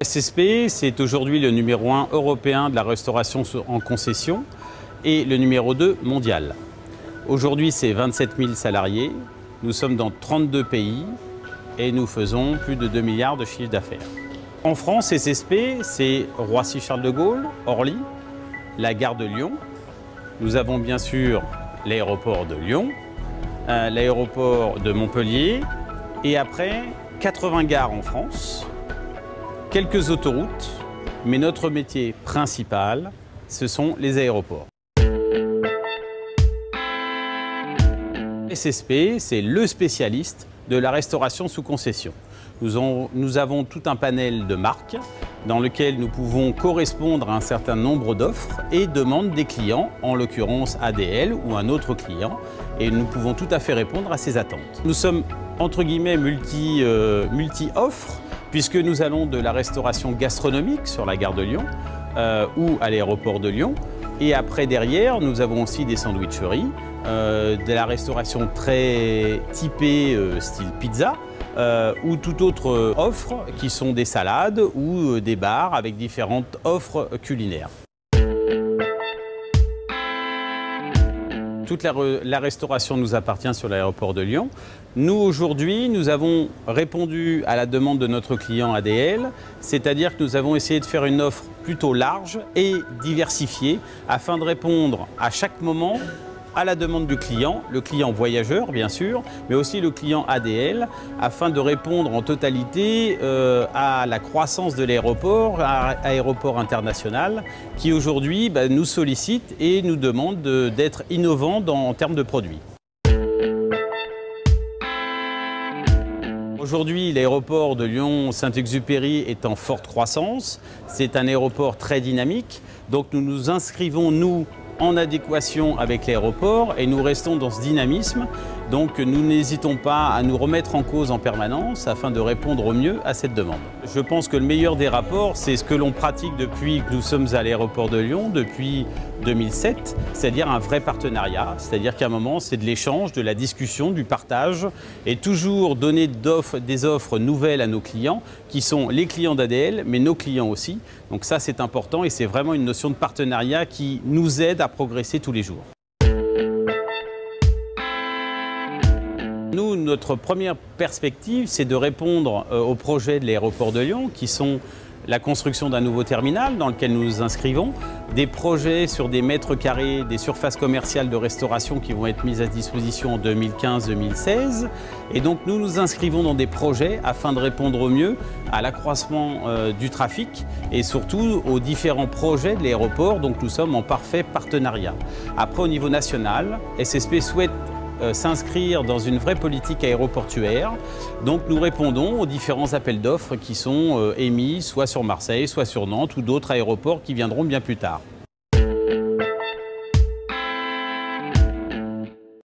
SSP, c'est aujourd'hui le numéro 1 européen de la restauration en concession et le numéro 2 mondial. Aujourd'hui, c'est 27 000 salariés. Nous sommes dans 32 pays et nous faisons plus de 2 milliards de chiffre d'affaires. En France, SSP, c'est Roissy-Charles de Gaulle, Orly, la gare de Lyon. Nous avons bien sûr l'aéroport de Lyon, l'aéroport de Montpellier et après 80 gares en France, quelques autoroutes, mais notre métier principal, ce sont les aéroports. SSP, c'est le spécialiste de la restauration sous concession. Nous avons tout un panel de marques dans lequel nous pouvons correspondre à un certain nombre d'offres et demandes des clients, en l'occurrence ADL ou un autre client, et nous pouvons tout à fait répondre à ces attentes. Nous sommes entre guillemets multi-offres, puisque nous allons de la restauration gastronomique sur la gare de Lyon ou à l'aéroport de Lyon. Et après, derrière, nous avons aussi des sandwicheries, de la restauration très typée style pizza, ou toute autre offre qui sont des salades ou des bars avec différentes offres culinaires. Toute la restauration nous appartient sur l'aéroport de Lyon. Nous, aujourd'hui, nous avons répondu à la demande de notre client ADL, c'est-à-dire que nous avons essayé de faire une offre plutôt large et diversifiée afin de répondre à chaque moment à la demande du client, le client voyageur bien sûr, mais aussi le client ADL, afin de répondre en totalité à la croissance de l'aéroport, aéroport international, qui aujourd'hui nous sollicite et nous demande d'être innovant en termes de produits. Aujourd'hui, l'aéroport de Lyon-Saint-Exupéry est en forte croissance. C'est un aéroport très dynamique, donc nous nous inscrivons, nous, en adéquation avec l'aéroport et nous restons dans ce dynamisme. Donc nous n'hésitons pas à nous remettre en cause en permanence afin de répondre au mieux à cette demande. Je pense que le meilleur des rapports, c'est ce que l'on pratique depuis que nous sommes à l'aéroport de Lyon, depuis 2007, c'est-à-dire un vrai partenariat. C'est-à-dire qu'à un moment, c'est de l'échange, de la discussion, du partage et toujours donner des offres nouvelles à nos clients qui sont les clients d'ADL, mais nos clients aussi. Donc ça, c'est important et c'est vraiment une notion de partenariat qui nous aide à progresser tous les jours. Nous, notre première perspective, c'est de répondre aux projets de l'aéroport de Lyon, qui sont la construction d'un nouveau terminal dans lequel nous nous inscrivons, des projets sur des mètres carrés, des surfaces commerciales de restauration qui vont être mises à disposition en 2015-2016. Et donc nous nous inscrivons dans des projets afin de répondre au mieux à l'accroissement du trafic et surtout aux différents projets de l'aéroport. Donc nous sommes en parfait partenariat. Après, au niveau national, SSP souhaite s'inscrire dans une vraie politique aéroportuaire. Donc nous répondons aux différents appels d'offres qui sont émis soit sur Marseille, soit sur Nantes ou d'autres aéroports qui viendront bien plus tard.